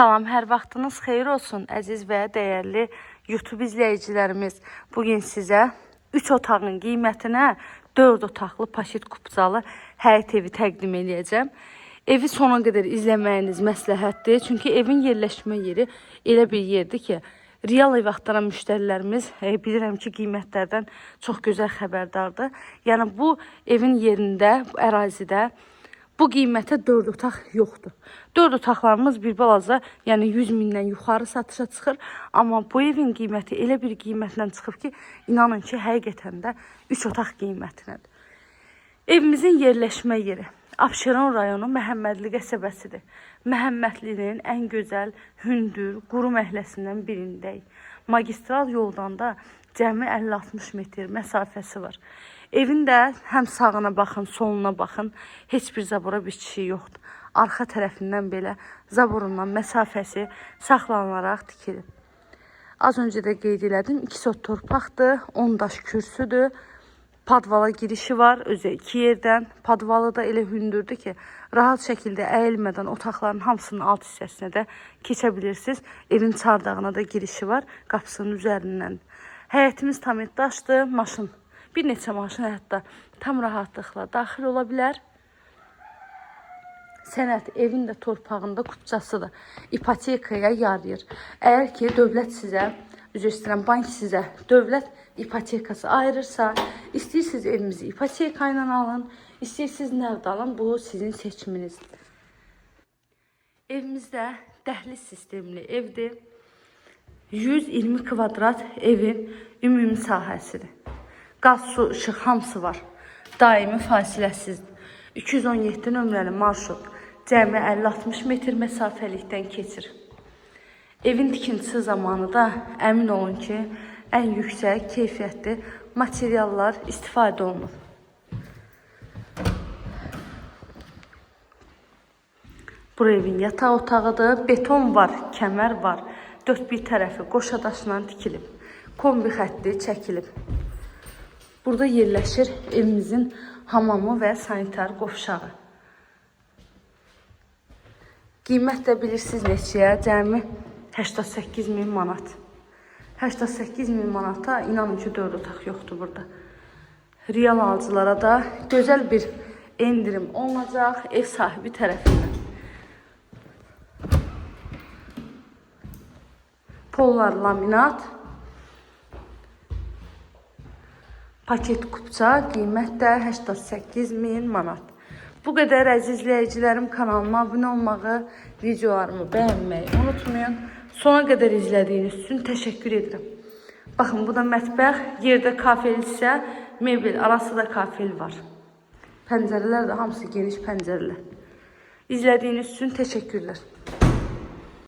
Salam, hər vaxtınız xeyir olsun, əziz və dəyərli YouTube izləyicilərimiz. Bugün sizə 3 otağın qiymətinə 4 otaqlı paşit kupcalı həyət evi təqdim edəcəm. Evi sona qədər izləməyiniz məsləhətdir. Çünki evin yerləşmə yeri elə bir yerdir ki, real ev axtaran müştərilərimiz bilirəm ki, qiymətlərdən çox gözəl xəbərdardır. Yəni bu evin yerində, bu ərazidə bu qiymətə 4 otaq yoxdur. 4 otaqlarımız bir balaca, yəni 100 mindən yuxarı satışa çıxır. Amma bu evin qiyməti elə bir qiymətlə çıxıb ki, inanın ki, həqiqətən də 3 otaq qiymətinədir. Evimizin yerləşmə yeri Abşeron rayonu Məhəmmədli qəsəbəsidir. Məhəmmədlinin ən gözəl, hündür, quru məhləsindən birindəyik. Magistral yoldan da cəmi 50-60 metr məsafəsi var. Evin də həm sağına baxın, soluna baxın, heç bir zabora bitişi yoxdur. Arxa tərəfindən belə zaborundan məsafəsi saxlanılaraq tikilib. Az öncə də qeyd elədim, 2 sot torpaqdır, 10 daş kürsüdür. Padvala girişi var, özü 2 yerdən. Padvalı da elə hündürdür ki, rahat şəkildə əyilmədən otaqların hamısının alt hissəsinə də keçə bilirsiniz. Evin çardağına da girişi var, qapısının üzərindən. Həyətimiz tam daşdır, maşın. Bir neçə maşın hətta tam rahatlıqla daxil ola bilər. Sənət evin də torpağında kupçasıdır. İpotekaya yarayır. Əgər ki, dövlət sizə, üzr istəyirəm, bank sizə dövlət ipotekası ayırırsa, istəyirsiniz evimizi ipoteka ilə alın, istəyirsiniz nəvd alın, bu sizin seçiminizdir. Evimizdə dəhliz sistemli evdir. 120 kvadrat evin ümumi sahəsidir. Qaz, su, işıq hamısı var. Daimi fasiləsizdir. 217 nömrəli marşrut cəmi 50-60 metr məsafəlikdən keçir. Evin tikintisi zamanı da əmin olun ki, ən yüksək keyfiyyətli materiallar istifadə olunur. Bu evin yataq otağıdır. Beton var, kəmər var. Dörd bir tərəfi qoşa daşla tikilib. Kombi xətti çəkilib. Burada yerləşir evimizin hamamı və sanitar qovşağı. Qiymət də bilirsiniz neçəyə? Cəmi 88.000 manat. 88.000 manata inanın ki, 4 otaq yoxdur burada. Real alıcılara da gözəl bir endirim olacaq ev sahibi tərəfindən. Pollar laminat. Paket kupça, qiymət də 88.000 manat. Bu qədər əziz izləyicilərim, kanalıma abunə olmağı, videolarımı bəyənməyi unutmayın. Sona qədər izlədiyiniz üçün təşəkkür edirəm. Baxın, bu da mətbəx, yerdə kafel isə mebel, arası da kafel var. Pəncərələr də hamısı geniş pəncərələr. İzlədiyiniz üçün təşəkkürlər.